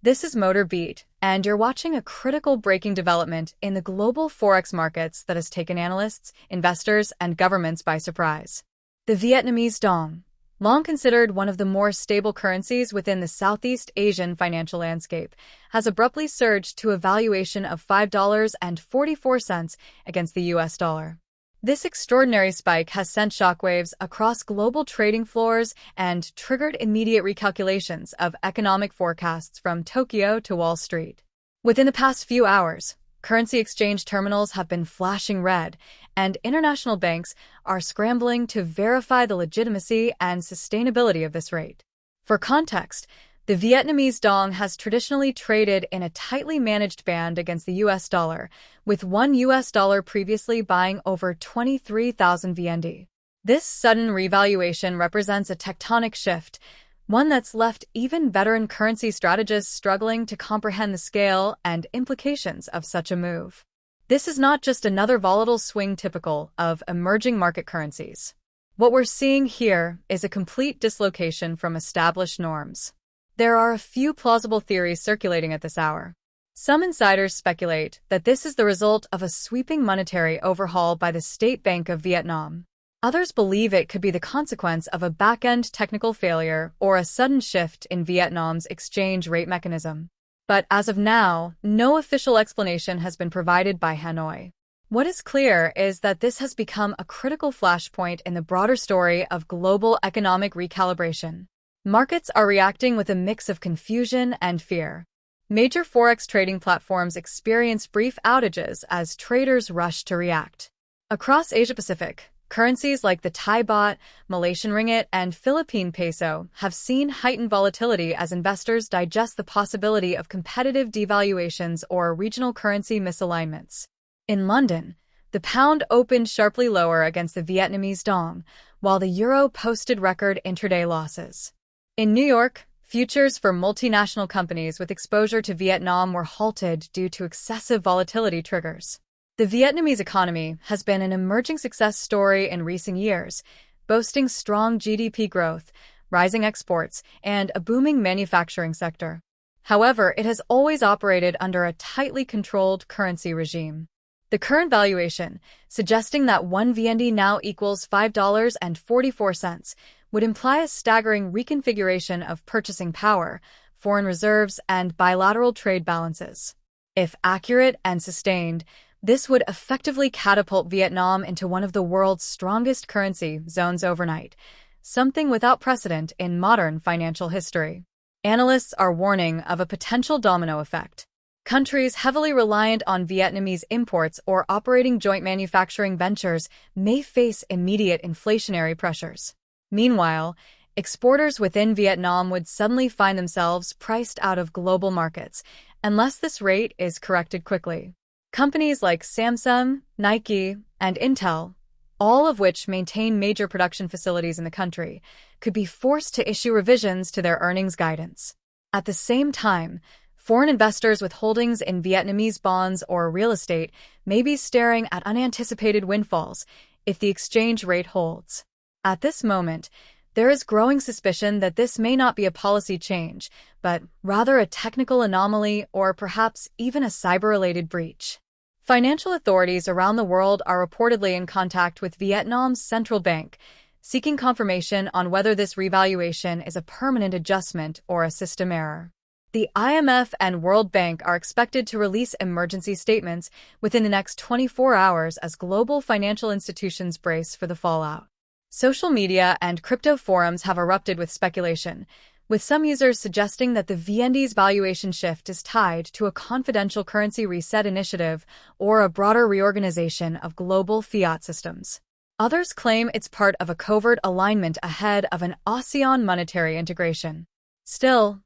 This is Motor Beat, and you're watching a critical breaking development in the global Forex markets that has taken analysts, investors, and governments by surprise. The Vietnamese Dong, long considered one of the more stable currencies within the Southeast Asian financial landscape, has abruptly surged to a valuation of $5.44 against the US dollar. This extraordinary spike has sent shockwaves across global trading floors and triggered immediate recalculations of economic forecasts from Tokyo to Wall Street. Within the past few hours, currency exchange terminals have been flashing red, and international banks are scrambling to verify the legitimacy and sustainability of this rate. For context, the Vietnamese Dong has traditionally traded in a tightly managed band against the US dollar, with $1 previously buying over 23,000 VND. This sudden revaluation represents a tectonic shift, one that's left even veteran currency strategists struggling to comprehend the scale and implications of such a move. This is not just another volatile swing typical of emerging market currencies. What we're seeing here is a complete dislocation from established norms. There are a few plausible theories circulating at this hour. Some insiders speculate that this is the result of a sweeping monetary overhaul by the State Bank of Vietnam. Others believe it could be the consequence of a back-end technical failure or a sudden shift in Vietnam's exchange rate mechanism. But as of now, no official explanation has been provided by Hanoi. What is clear is that this has become a critical flashpoint in the broader story of global economic recalibration. Markets are reacting with a mix of confusion and fear. Major Forex trading platforms experience brief outages as traders rush to react. Across Asia-Pacific, currencies like the Thai baht, Malaysian ringgit, and Philippine peso have seen heightened volatility as investors digest the possibility of competitive devaluations or regional currency misalignments. In London, the pound opened sharply lower against the Vietnamese Dong, while the euro posted record intraday losses. In New York, futures for multinational companies with exposure to Vietnam were halted due to excessive volatility triggers. The Vietnamese economy has been an emerging success story in recent years, boasting strong GDP growth, rising exports, and a booming manufacturing sector. However, it has always operated under a tightly controlled currency regime. The current valuation, suggesting that 1 VND now equals $5.44, would imply a staggering reconfiguration of purchasing power, foreign reserves, and bilateral trade balances. If accurate and sustained, this would effectively catapult Vietnam into one of the world's strongest currency zones overnight, something without precedent in modern financial history. Analysts are warning of a potential domino effect. Countries heavily reliant on Vietnamese imports or operating joint manufacturing ventures may face immediate inflationary pressures. Meanwhile, exporters within Vietnam would suddenly find themselves priced out of global markets unless this rate is corrected quickly. Companies like Samsung, Nike, and Intel, all of which maintain major production facilities in the country, could be forced to issue revisions to their earnings guidance. At the same time, foreign investors with holdings in Vietnamese bonds or real estate may be staring at unanticipated windfalls if the exchange rate holds. At this moment, there is growing suspicion that this may not be a policy change, but rather a technical anomaly or perhaps even a cyber-related breach. Financial authorities around the world are reportedly in contact with Vietnam's central bank, seeking confirmation on whether this revaluation is a permanent adjustment or a system error. The IMF and World Bank are expected to release emergency statements within the next 24 hours as global financial institutions brace for the fallout. Social media and crypto forums have erupted with speculation, with some users suggesting that the VND's valuation shift is tied to a confidential currency reset initiative or a broader reorganization of global fiat systems. Others claim it's part of a covert alignment ahead of an ASEAN monetary integration. Still,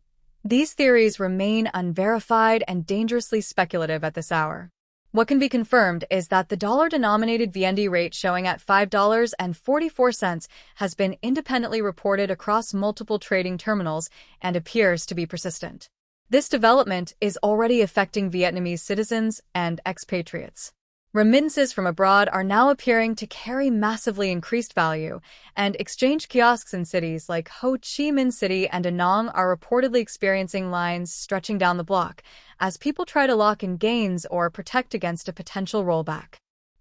these theories remain unverified and dangerously speculative at this hour. What can be confirmed is that the dollar-denominated VND rate showing at $5.44 has been independently reported across multiple trading terminals and appears to be persistent. This development is already affecting Vietnamese citizens and expatriates. Remittances from abroad are now appearing to carry massively increased value, and exchange kiosks in cities like Ho Chi Minh City and Da Nang are reportedly experiencing lines stretching down the block as people try to lock in gains or protect against a potential rollback.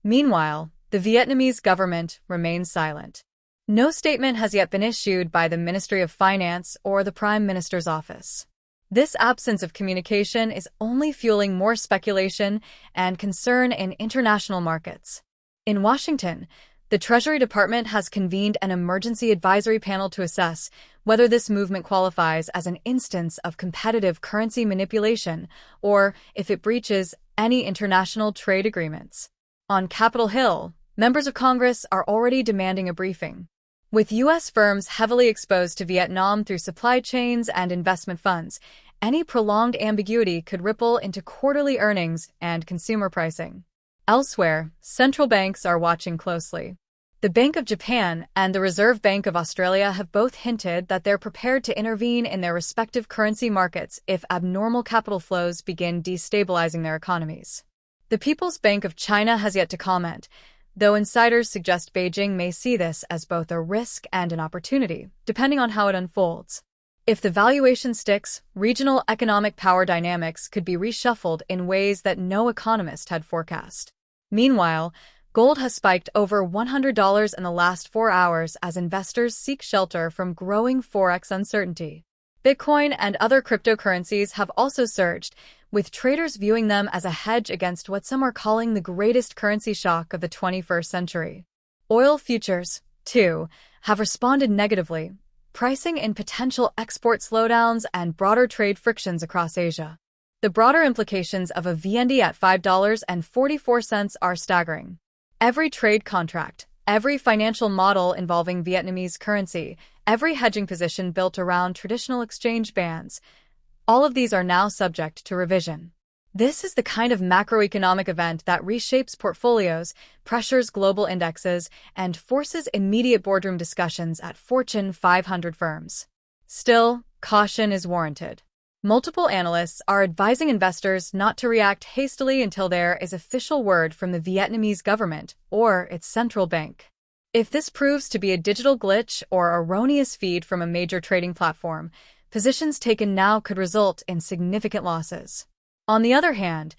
Meanwhile, the Vietnamese government remains silent. No statement has yet been issued by the Ministry of Finance or the Prime Minister's office. This absence of communication is only fueling more speculation and concern in international markets. In Washington, the Treasury Department has convened an emergency advisory panel to assess whether this movement qualifies as an instance of competitive currency manipulation or if it breaches any international trade agreements. On Capitol Hill, members of Congress are already demanding a briefing. With U.S. firms heavily exposed to Vietnam through supply chains and investment funds, any prolonged ambiguity could ripple into quarterly earnings and consumer pricing. Elsewhere, central banks are watching closely. The Bank of Japan and the Reserve Bank of Australia have both hinted that they're prepared to intervene in their respective currency markets if abnormal capital flows begin destabilizing their economies. The People's Bank of China has yet to comment, though insiders suggest Beijing may see this as both a risk and an opportunity, depending on how it unfolds. If the valuation sticks, regional economic power dynamics could be reshuffled in ways that no economist had forecast. Meanwhile, gold has spiked over $100 in the last 4 hours as investors seek shelter from growing Forex uncertainty. Bitcoin and other cryptocurrencies have also surged, with traders viewing them as a hedge against what some are calling the greatest currency shock of the 21st century. Oil futures, too, have responded negatively, pricing in potential export slowdowns and broader trade frictions across Asia. The broader implications of a VND at $5.44 are staggering. Every trade contract, every financial model involving Vietnamese currency, every hedging position built around traditional exchange bands, all of these are now subject to revision. This is the kind of macroeconomic event that reshapes portfolios, pressures global indexes, and forces immediate boardroom discussions at Fortune 500 firms. Still, caution is warranted. Multiple analysts are advising investors not to react hastily until there is official word from the Vietnamese government or its central bank. If this proves to be a digital glitch or erroneous feed from a major trading platform, positions taken now could result in significant losses. On the other hand,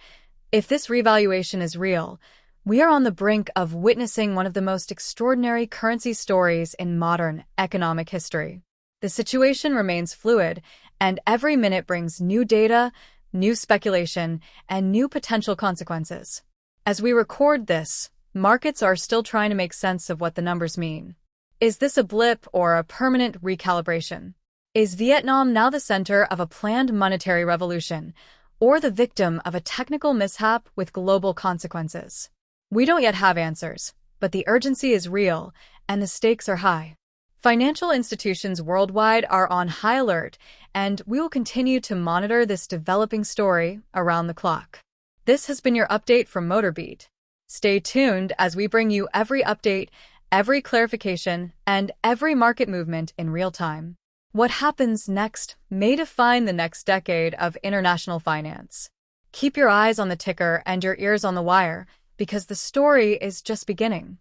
if this revaluation is real, we are on the brink of witnessing one of the most extraordinary currency stories in modern economic history. The situation remains fluid, and every minute brings new data, new speculation, and new potential consequences. As we record this, markets are still trying to make sense of what the numbers mean. Is this a blip or a permanent recalibration? Is Vietnam now the center of a planned monetary revolution, or the victim of a technical mishap with global consequences? We don't yet have answers, but the urgency is real, and the stakes are high. Financial institutions worldwide are on high alert, and we will continue to monitor this developing story around the clock. This has been your update from MotorBeat. Stay tuned as we bring you every update, every clarification, and every market movement in real time. What happens next may define the next decade of international finance. Keep your eyes on the ticker and your ears on the wire, because the story is just beginning.